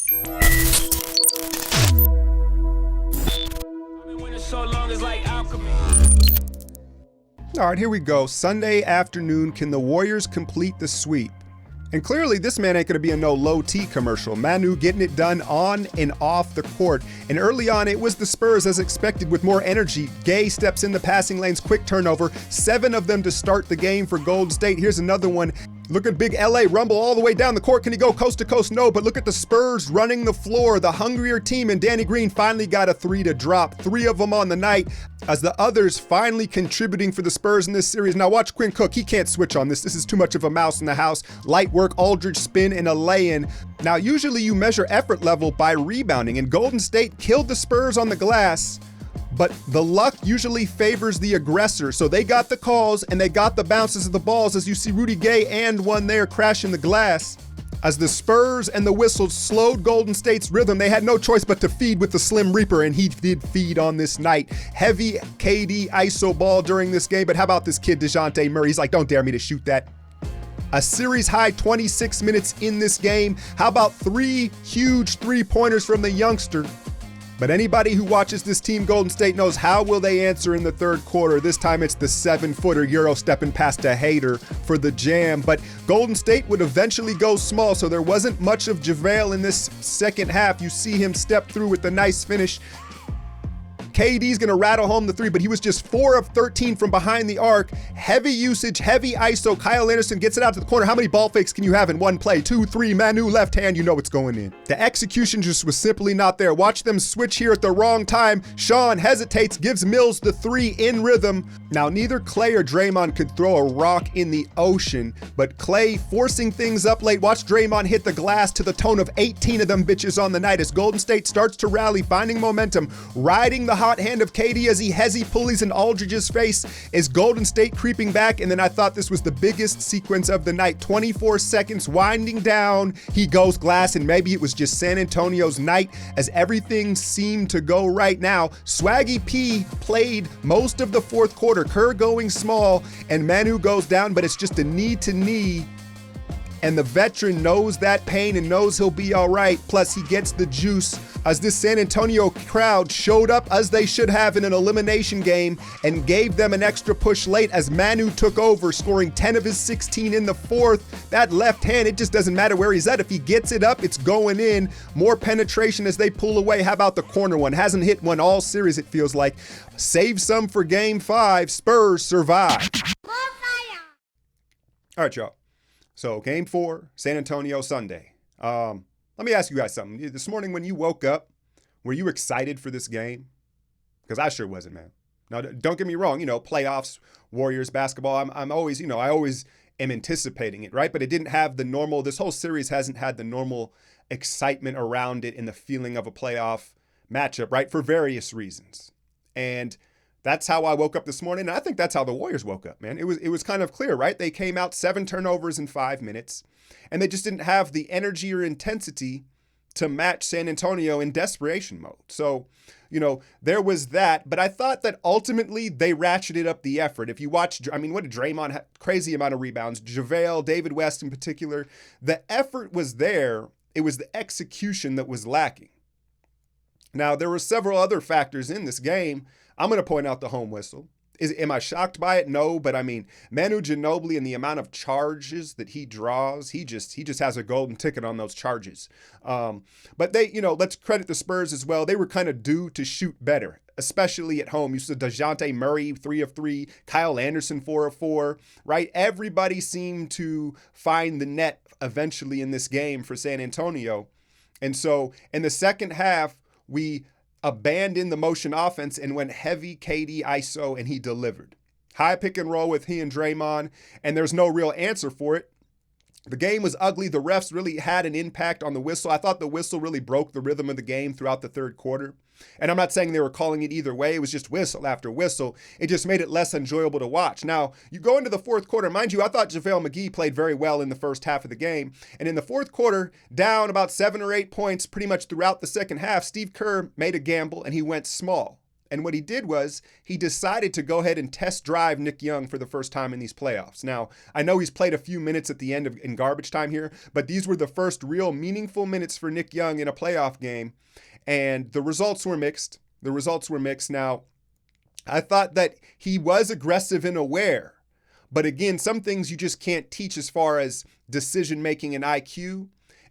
All right, here we go. Sunday afternoon, can the Warriors complete the sweep? And clearly, this man ain't going to be a no low T commercial. Manu getting it done on and off the court. And early on, it was the Spurs as expected with more energy. Gay steps in the passing lanes, quick turnover. 7 of them to start the game for Golden State. Here's another one. Look at big LA rumble all the way down the court. Can he go coast to coast? No, but look at the Spurs running the floor. The hungrier team, and Danny Green finally got a 3 to drop. 3 of them on the night as the others finally contributing for the Spurs in this series. Now watch Quinn Cook. He can't switch on this. This is too much of a mouse in the house. Light work, Aldridge spin, and a lay-in. Now usually you measure effort level by rebounding, and Golden State killed the Spurs on the glass. But the luck usually favors the aggressor. So they got the calls and they got the bounces of the balls, as you see Rudy Gay and one there crashing the glass. As the Spurs and the whistles slowed Golden State's rhythm, they had no choice but to feed with the Slim Reaper, and he did feed on this night. Heavy KD ISO ball during this game, but how about this kid DeJounte Murray? He's like, don't dare me to shoot that. A series high 26 minutes in this game. How about 3 huge 3-pointers from the youngster? But anybody who watches this team, Golden State, knows how will they answer in the third quarter. This time it's the 7-footer Euro stepping past a hater for the jam. But Golden State would eventually go small, so there wasn't much of JaVale in this second half. You see him step through with a nice finish. KD's going to rattle home the 3, but he was just 4 of 13 from behind the arc. Heavy usage, heavy ISO. Kyle Anderson gets it out to the corner. How many ball fakes can you have in one play? 2, 3, Manu left hand, you know it's going in. The execution just was simply not there. Watch them switch here at the wrong time. Sean hesitates, gives Mills the 3 in rhythm. Now, neither Klay or Draymond could throw a rock in the ocean, but Klay forcing things up late. Watch Draymond hit the glass to the tone of 18 of them bitches on the night as Golden State starts to rally, finding momentum, riding the hot hand of KD as he hezzy pulleys in Aldridge's face. Is Golden State creeping back? And then I thought this was the biggest sequence of the night. 24 seconds winding down, he goes glass, and maybe it was just San Antonio's night as everything seemed to go right. Now Swaggy P played most of the fourth quarter, Kerr going small, and Manu goes down, but it's just a knee to knee. And the veteran knows that pain and knows he'll be all right. Plus, he gets the juice as this San Antonio crowd showed up as they should have in an elimination game and gave them an extra push late as Manu took over, scoring 10 of his 16 in the fourth. That left hand, it just doesn't matter where he's at. If he gets it up, it's going in. More penetration as they pull away. How about the corner one? Hasn't hit one all series, it feels like. Save some for game 5. Spurs survive. All right, y'all. So game 4, San Antonio Sunday. Let me ask you guys something. This morning when you woke up, were you excited for this game? Because I sure wasn't, man. Now, don't get me wrong, playoffs, Warriors basketball, I'm always, I always am anticipating it, right? But it didn't have the normal, this whole series hasn't had the normal excitement around it and the feeling of a playoff matchup, right? For various reasons. And that's how I woke up this morning. And I think that's how the Warriors woke up, man. It was kind of clear, right? They came out 7 turnovers in 5 minutes, and they just didn't have the energy or intensity to match San Antonio in desperation mode. So, there was that. But I thought that ultimately they ratcheted up the effort. If you watch, what did Draymond have? Crazy amount of rebounds. JaVale, David West in particular. The effort was there. It was the execution that was lacking. Now, there were several other factors in this game. I'm going to point out the home whistle. Am I shocked by it? No, but Manu Ginobili and the amount of charges that he draws, he just has a golden ticket on those charges. But they, let's credit the Spurs as well. They were kind of due to shoot better, especially at home. You saw DeJounte Murray 3 of 3, Kyle Anderson 4 of 4, right? Everybody seemed to find the net eventually in this game for San Antonio. And so in the second half, we abandoned the motion offense and went heavy KD ISO, and he delivered. High pick and roll with he and Draymond, and there's no real answer for it. The game was ugly. The refs really had an impact on the whistle. I thought the whistle really broke the rhythm of the game throughout the third quarter. And I'm not saying they were calling it either way. It was just whistle after whistle. It just made it less enjoyable to watch. Now, you go into the fourth quarter. Mind you, I thought JaVale McGee played very well in the first half of the game. And in the fourth quarter, down about 7 or 8 points pretty much throughout the second half, Steve Kerr made a gamble and he went small. And what he did was he decided to go ahead and test drive Nick Young for the first time in these playoffs. Now, I know he's played a few minutes at the end in garbage time here, but these were the first real meaningful minutes for Nick Young in a playoff game. And the results were mixed. Now, I thought that he was aggressive and aware. But again, some things you just can't teach as far as decision making and IQ.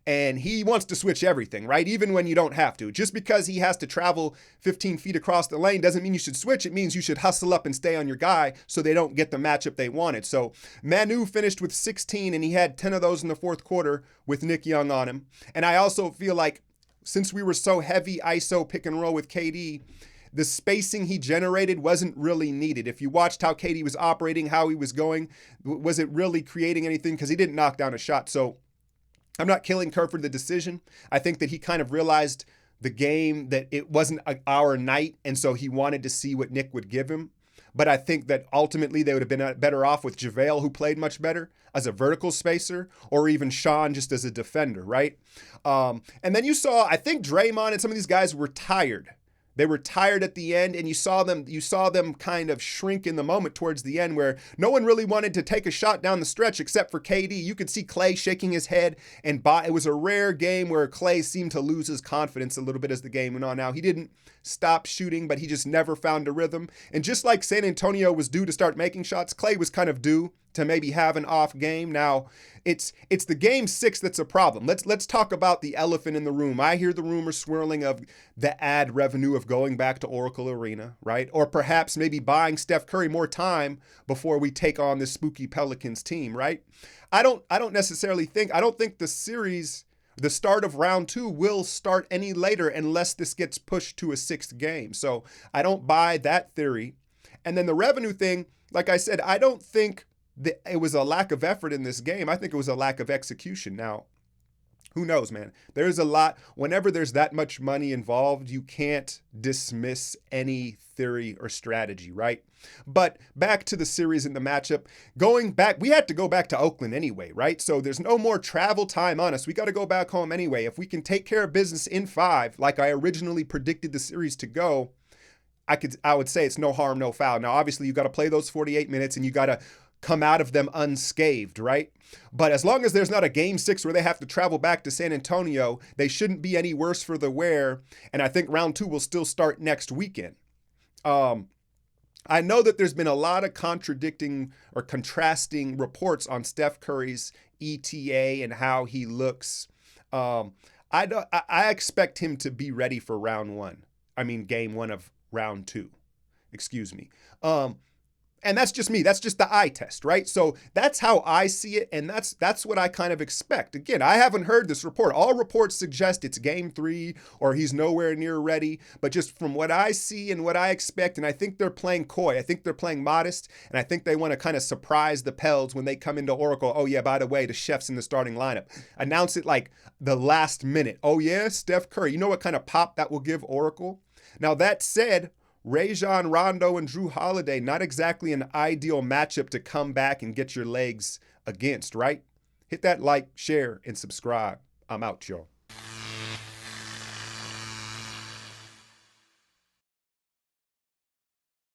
And he wants to switch everything, right? Even when you don't have to. Just because he has to travel 15 feet across the lane doesn't mean you should switch. It means you should hustle up and stay on your guy so they don't get the matchup they wanted. So Manu finished with 16, and he had 10 of those in the fourth quarter with Nick Young on him. And I also feel like since we were so heavy ISO pick and roll with KD, the spacing he generated wasn't really needed. If you watched how KD was operating, how he was going, was it really creating anything? Because he didn't knock down a shot. So I'm not killing Kerr for the decision. I think that he kind of realized the game, that it wasn't our night, and so he wanted to see what Nick would give him. But I think that ultimately they would have been better off with JaVale, who played much better as a vertical spacer, or even Sean just as a defender, right? And then you saw, I think Draymond and some of these guys were tired. They were tired at the end, and you saw them kind of shrink in the moment towards the end, where no one really wanted to take a shot down the stretch except for KD. You could see Clay shaking his head, and it was a rare game where Clay seemed to lose his confidence a little bit as the game went on. Now, he didn't stop shooting, but he just never found a rhythm. And just like San Antonio was due to start making shots, Clay was kind of due to maybe have an off game. Now, it's the game 6 that's a problem. Let's talk about the elephant in the room. I hear the rumors swirling of the ad revenue of going back to Oracle Arena, right? Or perhaps maybe buying Steph Curry more time before we take on this spooky Pelicans team, right? I don't think the series, the start of round 2 will start any later unless this gets pushed to a 6th game. So I don't buy that theory. And then the revenue thing, like I said, I don't think it was a lack of effort in this game. I think it was a lack of execution. Now, who knows, man? There's a lot. Whenever there's that much money involved, you can't dismiss any theory or strategy, right? But back to the series and the matchup. Going back, we had to go back to Oakland anyway, right? So there's no more travel time on us. We got to go back home anyway. If we can take care of business in 5, like I originally predicted the series to go, I would say it's no harm, no foul. Now, obviously, you got to play those 48 minutes, and you got to come out of them unscathed, right? But as long as there's not a game 6 where they have to travel back to San Antonio, they shouldn't be any worse for the wear. And I think round 2 will still start next weekend. I know that there's been a lot of contradicting or contrasting reports on Steph Curry's ETA and how he looks. I expect him to be ready for game 1 of round 2. Excuse me. And that's just me. That's just the eye test, right? So that's how I see it, and that's what I kind of expect. Again, I haven't heard this report. All reports suggest it's game 3 or he's nowhere near ready. But just from what I see and what I expect, and I think they're playing coy. I think they're playing modest, and I think they want to kind of surprise the Pels when they come into Oracle. Oh, yeah, by the way, the chef's in the starting lineup. Announce it like the last minute. Oh, yeah, Steph Curry. You know what kind of pop that will give Oracle? Now, that said, Rajon Rondo and Drew Holiday, not exactly an ideal matchup to come back and get your legs against, right? Hit that like, share, and subscribe. I'm out, y'all.